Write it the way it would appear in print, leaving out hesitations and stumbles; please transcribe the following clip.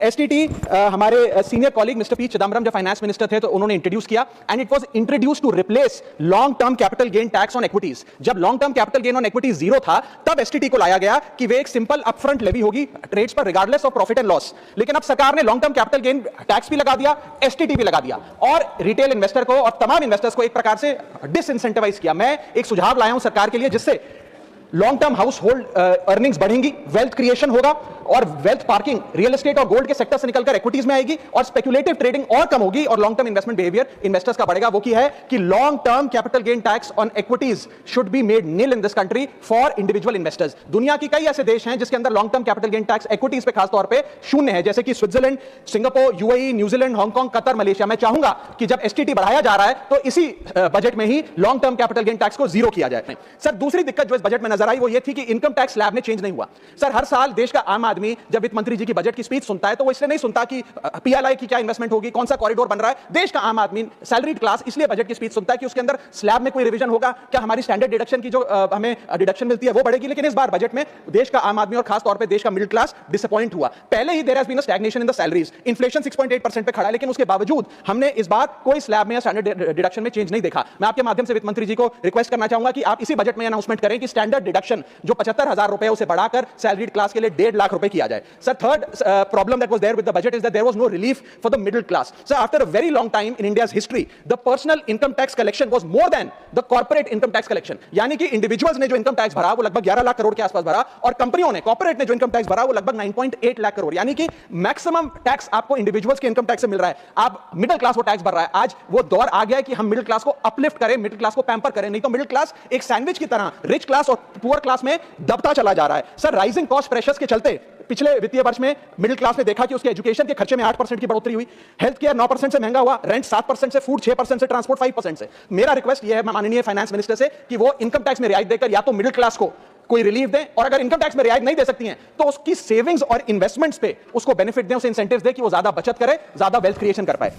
STT हमारे senior colleague mister P Chidambaram जब finance minister थे तो उन्होंने इंट्रोड्यूस किया and it was introduce to replace long term capital gain tax on equities. जब long term capital gain on equities zero था तब STT को लाया गया कि वे एक सिंपल अपफ्रंट लेवी होगी ट्रेड्स पर regardless of profit and loss. लेकिन अब सरकार ने long term capital gain tax भी लगा दिया, एसटीटी भी लगा दिया और रिटेल इन्वेस्टर को और तमाम इन्वेस्टर्स को एक प्रकार से डिसइंसेंटिवाइज किया। मैं एक सुझाव लाया हूं सरकार के लिए जिससे long term house hold earnings बढ़ेंगी, वेल्थ क्रिएशन होगा और वेल्थ पार्किंग रियल एस्टेट और गोल्ड के सेक्टर से निकलकर इक्विटीज में आएगी और स्पेक्युलेटिव ट्रेडिंग और कम होगी और long term investment behaviour investors का बढ़ेगा। वो की है कि long term capital gain tax on equities should be made nil in this country for individual investors. दुनिया की कई ऐसे देश हैं जिसके अंदर long term capital gain tax equities पे खासतौर पे शून्य है, जैसे कि Switzerland, Singapore, UAE, New Zealand, Hong Kong, Qatar, Malaysia. मैं चाहूंगा कि जब एसटीटी बढ़ाया जा रहा है तो इसी बजट में ही long term capital gain tax को जीरो किया जाए। सर, दूसरी दिक्कत जो इस बजट में नजर आई वो ये थी कि इनकम टैक्स स्लैब में चेंज नहीं हुआ। सर, हर साल देश का आम आदमी जब वित्त मंत्री जी की बजट की स्पीच सुनता है तो वो इसलिए नहीं सुनता कि पीएलआई की क्या इन्वेस्टमेंट होगी, कौन सा कॉरिडोर बन रहा है। देश का आम आदमी सैलरीड क्लास इसलिए बजट की स्पीच सुनता है कि उसके अंदर स्लैब में कोई रिवीजन होगा, क्या हमारी स्टैंडर्ड डिडक्शन की जो हमें डिडक्शन मिलती है वो बढ़ेगी। लेकिन इस बार बजट में देश का आम आदमी और खास तौर पे देश का मिडिल क्लास डिसअपॉइंट हुआ। पहले ही there has been a stagnation in the salaries, inflation 6.8% पे खड़ा है, लेकिन उसके बावजूद हमने इस बार कोई स्लैब में या स्टैंडर्ड डिडक्शन में चेंज नहीं देखा। मैं आपके माध्यम से वित्त मंत्री जी को रिक्वेस्ट करना चाहूंगा कि आप इसी बजट में अनाउंसमेंट करें कि स्टैंडर्ड डिडक्शन जो 75,000 रुपए उसे बढ़ाकर सैलरीड क्लास के लिए 1.5 लाख रुपए किया जाए। Sir, third problem that was there with the budget is that there was no relief for the middle class. So after a very long time in India's history, the personal income tax collection was more than the corporate income tax collection. यानी कि individuals ने जो income tax भरा वो लगभग 11 लाख करोड़ के आसपास भरा और कंपनियों ने, कॉर्पोरेट ने जो इनकम टैक्स भरा वो लगभग 9.8 लाख करोड़। यानी कि मैक्सिमम टैक्स आपको इंडिविजुअल्स के इनकम टैक्स से मिल रहा है, आप मिडिल क्लास को टैक्स भर रहा है। आज वो दौर आ गया है कि हम मिडिल क्लास को अपलिफ्ट करें, मिडिल क्लास को पैम्पर करें, नहीं तो मिडिल क्लास एक सैंडविच की तरह रिच क्लास और पुअर क्लास में दबता चला जा रहा है। सर, राइजिंग कॉस्ट प्रेशर्स के चलते पिछले वित्तीय वर्ष में मिडिल क्लास ने देखा कि उसके एजुकेशन के खर्चे में 8% की बढ़ोतरी हुई, हेल्थ केयर 9% से महंगा हुआ, रेंट 7% से, फूड 6% से, ट्रांसपोर्ट 5% से। मेरा रिक्वेस्ट यह है माननीय फाइनेंस मिनिस्टर से कि वो इनकम टैक्स में रियायत देकर या तो मिडिल क्लास को कोई रिलीफ दें और अगर इनकम टैक्स में रियायत नहीं दे सकती हैं तो उसकी सेविंग्स और इन्वेस्टमेंट्स पे उसको बेनिफिट दें, उसे इंसेंटिव्स दें कि वो ज्यादा बचत करे, ज्यादा वेल्थ क्रिएशन कर पाए।